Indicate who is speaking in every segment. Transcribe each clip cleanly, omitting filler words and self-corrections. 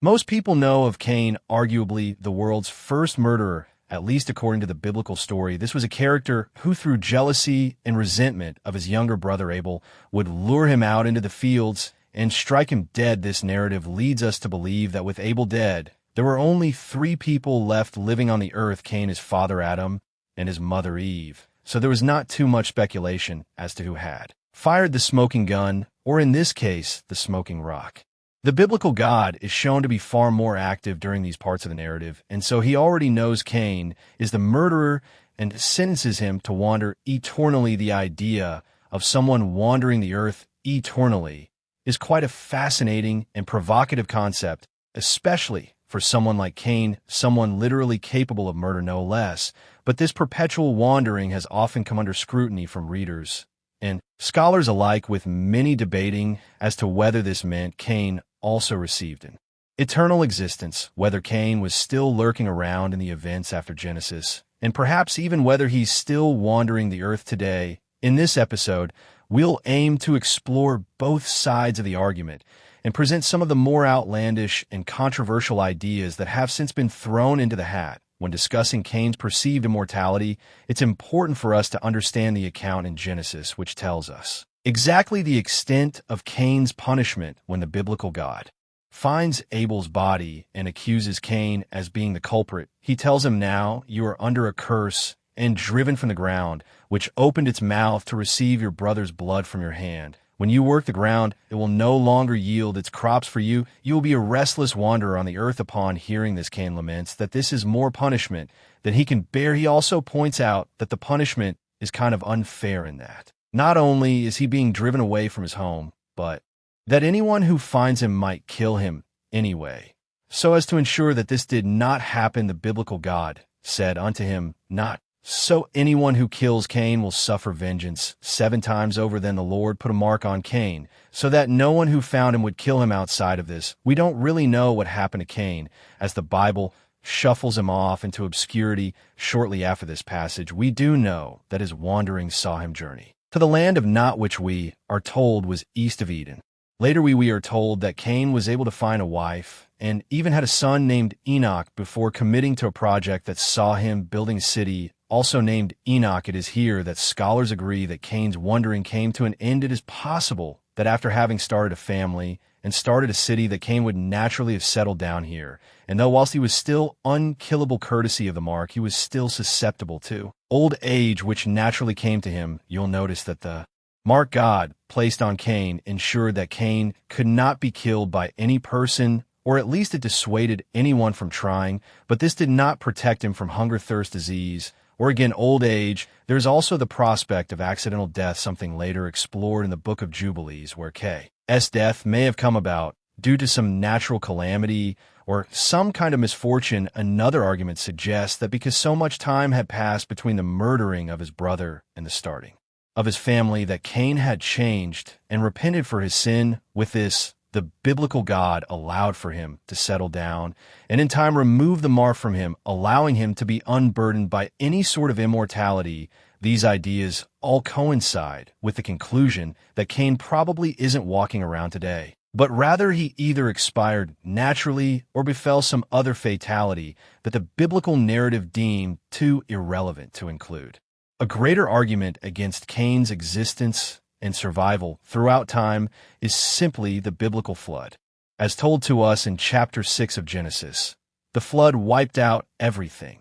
Speaker 1: Most people know of Cain, arguably the world's first murderer, at least according to the biblical story. This was a character who, through jealousy and resentment of his younger brother Abel, would lure him out into the fields and strike him dead. This narrative leads us to believe that with Abel dead, there were only 3 people left living on the earth: Cain, his father Adam, and his mother Eve. So there was not too much speculation as to who had fired the smoking gun, or in this case, the smoking rock. The biblical God is shown to be far more active during these parts of the narrative, and so he already knows Cain is the murderer and sentences him to wander eternally. The idea of someone wandering the earth eternally is quite a fascinating and provocative concept, especially for someone like Cain, someone literally capable of murder no less. But this perpetual wandering has often come under scrutiny from readers and scholars alike, with many debating as to whether this meant Cain also received an eternal existence, whether Cain was still lurking around in the events after Genesis, and perhaps even whether he's still wandering the earth today. In this episode, we'll aim to explore both sides of the argument and present some of the more outlandish and controversial ideas that have since been thrown into the hat. When discussing Cain's perceived immortality, it's important for us to understand the account in Genesis, which tells us exactly the extent of Cain's punishment when the biblical God finds Abel's body and accuses Cain as being the culprit. He tells him, "Now you are under a curse and driven from the ground, which opened its mouth to receive your brother's blood from your hand. When you work the ground, it will no longer yield its crops for you. You will be a restless wanderer on the earth." Upon hearing this, Cain laments that this is more punishment than he can bear. He also points out that the punishment is kind of unfair in that not only is he being driven away from his home, but that anyone who finds him might kill him anyway. So as to ensure that this did not happen, the biblical God said unto him, "Not so anyone who kills Cain will suffer vengeance 7 times over." Then the Lord put a mark on Cain, so that no one who found him would kill him outside of this. We don't really know what happened to Cain, as the Bible shuffles him off into obscurity shortly after this passage. We do know that his wanderings saw him journey to the land of Nod, which we are told was east of Eden. Later we are told that Cain was able to find a wife and even had a son named Enoch before committing to a project that saw him building a city also named Enoch. It is here that scholars agree that Cain's wandering came to an end. It is possible that after having started a family and started a city, that Cain would naturally have settled down here. And though whilst he was still unkillable courtesy of the mark, he was still susceptible to old age, which naturally came to him. You'll notice that the mark God placed on Cain ensured that Cain could not be killed by any person, or at least it dissuaded anyone from trying, but this did not protect him from hunger, thirst, disease, or again, old age. There's also the prospect of accidental death, something later explored in the book of Jubilees, where Cain's death may have come about due to some natural calamity or some kind of misfortune. Another argument suggests that because so much time had passed between the murdering of his brother and the starting of his family, that Cain had changed and repented for his sin. With this, the biblical God allowed for him to settle down and in time remove the mark from him, allowing him to be unburdened by any sort of immortality. These ideas all coincide with the conclusion that Cain probably isn't walking around today, but rather he either expired naturally or befell some other fatality that the biblical narrative deemed too irrelevant to include. A greater argument against Cain's existence and survival throughout time is simply the biblical flood. As told to us in chapter 6 of Genesis, the flood wiped out everything,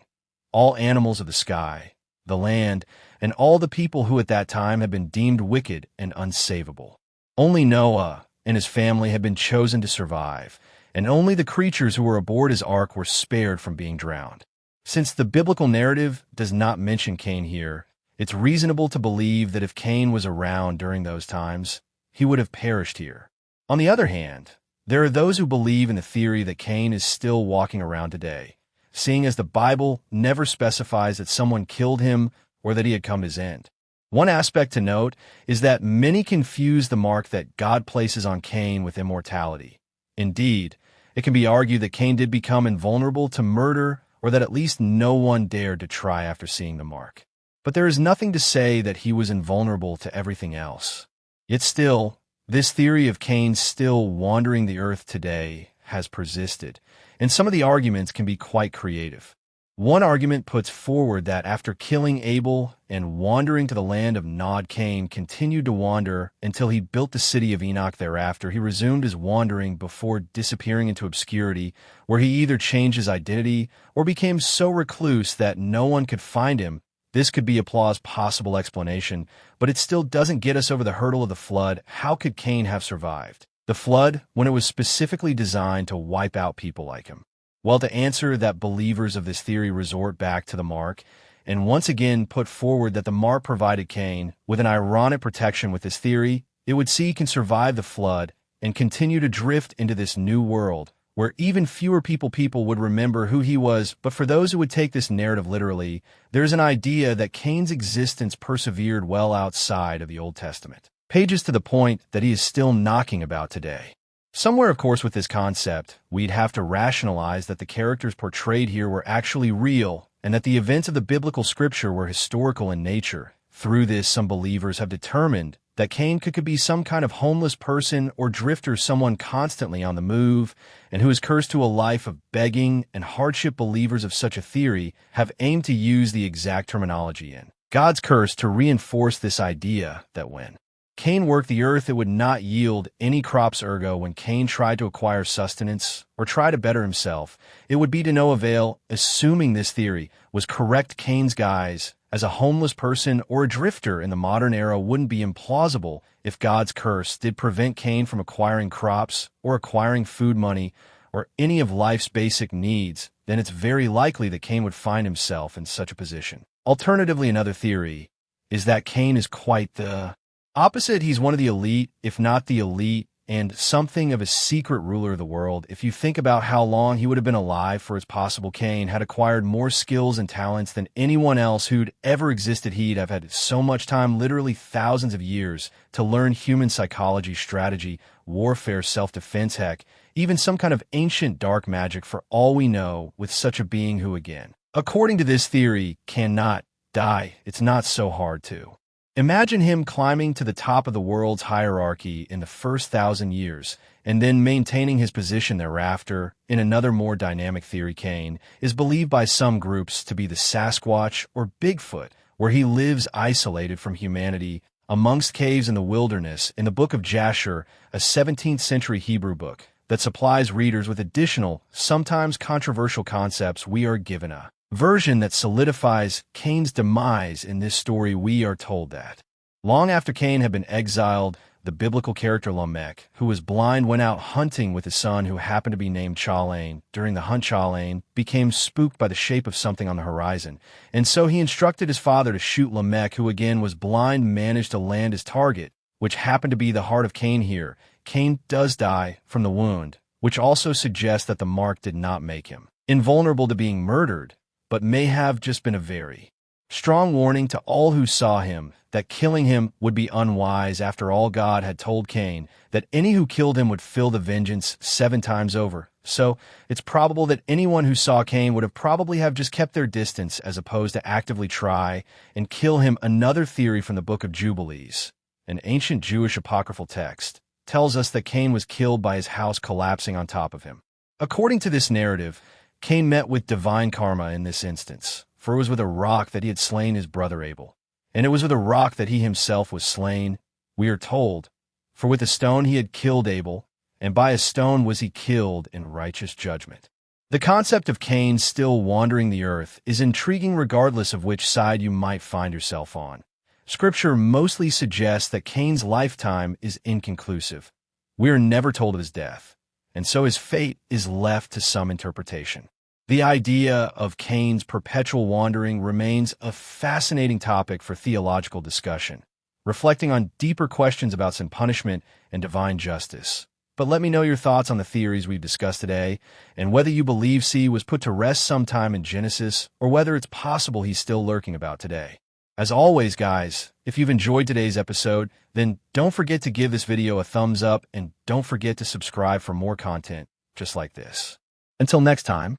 Speaker 1: all animals of the sky, the land, and all the people who at that time had been deemed wicked and unsavable. Only Noah and his family had been chosen to survive, and only the creatures who were aboard his ark were spared from being drowned. Since the biblical narrative does not mention Cain here, it's reasonable to believe that if Cain was around during those times, he would have perished here. On the other hand, there are those who believe in the theory that Cain is still walking around today, seeing as the Bible never specifies that someone killed him or that he had come to his end. One aspect to note is that many confuse the mark that God places on Cain with immortality. Indeed, it can be argued that Cain did become invulnerable to murder, or that at least no one dared to try after seeing the mark. But there is nothing to say that he was invulnerable to everything else. Yet still, this theory of Cain still wandering the earth today has persisted, and some of the arguments can be quite creative. One argument puts forward that after killing Abel and wandering to the land of Nod, Cain continued to wander until he built the city of Enoch. Thereafter, he resumed his wandering before disappearing into obscurity, where he either changed his identity or became so recluse that no one could find him. This could be a plausible explanation, but it still doesn't get us over the hurdle of the flood. How could Cain have survived the flood when it was specifically designed to wipe out people like him? Well, to answer that, believers of this theory resort back to the mark and once again put forward that the mark provided Cain with an ironic protection. With this theory, it would see he can survive the flood and continue to drift into this new world where even fewer people would remember who he was. But for those who would take this narrative literally, there's an idea that Cain's existence persevered well outside of the Old Testament pages, to the point that he is still knocking about today. Somewhere, of course, with this concept, we'd have to rationalize that the characters portrayed here were actually real and that the events of the biblical scripture were historical in nature. Through this, some believers have determined that Cain could be some kind of homeless person or drifter, someone constantly on the move and who is cursed to a life of begging and hardship. Believers of such a theory have aimed to use the exact terminology in God's curse to reinforce this idea that when Cain worked the earth, it would not yield any crops. Ergo, when Cain tried to acquire sustenance or try to better himself, it would be to no avail. Assuming this theory was correct, Cain's guise as a homeless person or a drifter in the modern era wouldn't be implausible. If God's curse did prevent Cain from acquiring crops or acquiring food, money, or any of life's basic needs, then it's very likely that Cain would find himself in such a position. Alternatively, another theory is that Cain is quite the opposite. He's one of the elite, if not the elite, and something of a secret ruler of the world. If you think about how long he would have been alive, for it's possible Cain had acquired more skills and talents than anyone else who'd ever existed. He'd have had so much time, literally thousands of years, to learn human psychology, strategy, warfare, self-defense, heck, even some kind of ancient dark magic, for all we know, with such a being who, again, according to this theory, cannot die. It's not so hard to imagine him climbing to the top of the world's hierarchy in the first 1,000 years and then maintaining his position thereafter. In another more dynamic theory, Cain is believed by some groups to be the Sasquatch or Bigfoot, where he lives isolated from humanity amongst caves in the wilderness. In the book of Jasher, a 17th century Hebrew book that supplies readers with additional, sometimes controversial concepts, we are given a version that solidifies Cain's demise. In this story, we are told that long after Cain had been exiled, the biblical character Lamech, who was blind, went out hunting with his son, who happened to be named Chalain. During the hunt, Chalain became spooked by the shape of something on the horizon, and so he instructed his father to shoot Lamech, who again was blind, managed to land his target, which happened to be the heart of Cain. Here, Cain does die from the wound, which also suggests that the mark did not make him invulnerable to being murdered, but may have just been a very strong warning to all who saw him that killing him would be unwise. After all, God had told Cain that any who killed him would feel the vengeance 7 times over. So it's probable that anyone who saw Cain would have probably just kept their distance as opposed to actively try and kill him. Another theory from the book of Jubilees, an ancient Jewish apocryphal text, tells us that Cain was killed by his house collapsing on top of him. According to this narrative, Cain met with divine karma in this instance, for it was with a rock that he had slain his brother Abel, and it was with a rock that he himself was slain, we are told. For with a stone he had killed Abel, and by a stone was he killed in righteous judgment. The concept of Cain still wandering the earth is intriguing regardless of which side you might find yourself on. Scripture mostly suggests that Cain's lifetime is inconclusive. We are never told of his death, and so his fate is left to some interpretation. The idea of Cain's perpetual wandering remains a fascinating topic for theological discussion, reflecting on deeper questions about sin, punishment, and divine justice. But let me know your thoughts on the theories we've discussed today, and whether you believe C was put to rest sometime in Genesis, or whether it's possible he's still lurking about today. As always, guys, if you've enjoyed today's episode, then don't forget to give this video a thumbs up, and don't forget to subscribe for more content just like this. Until next time.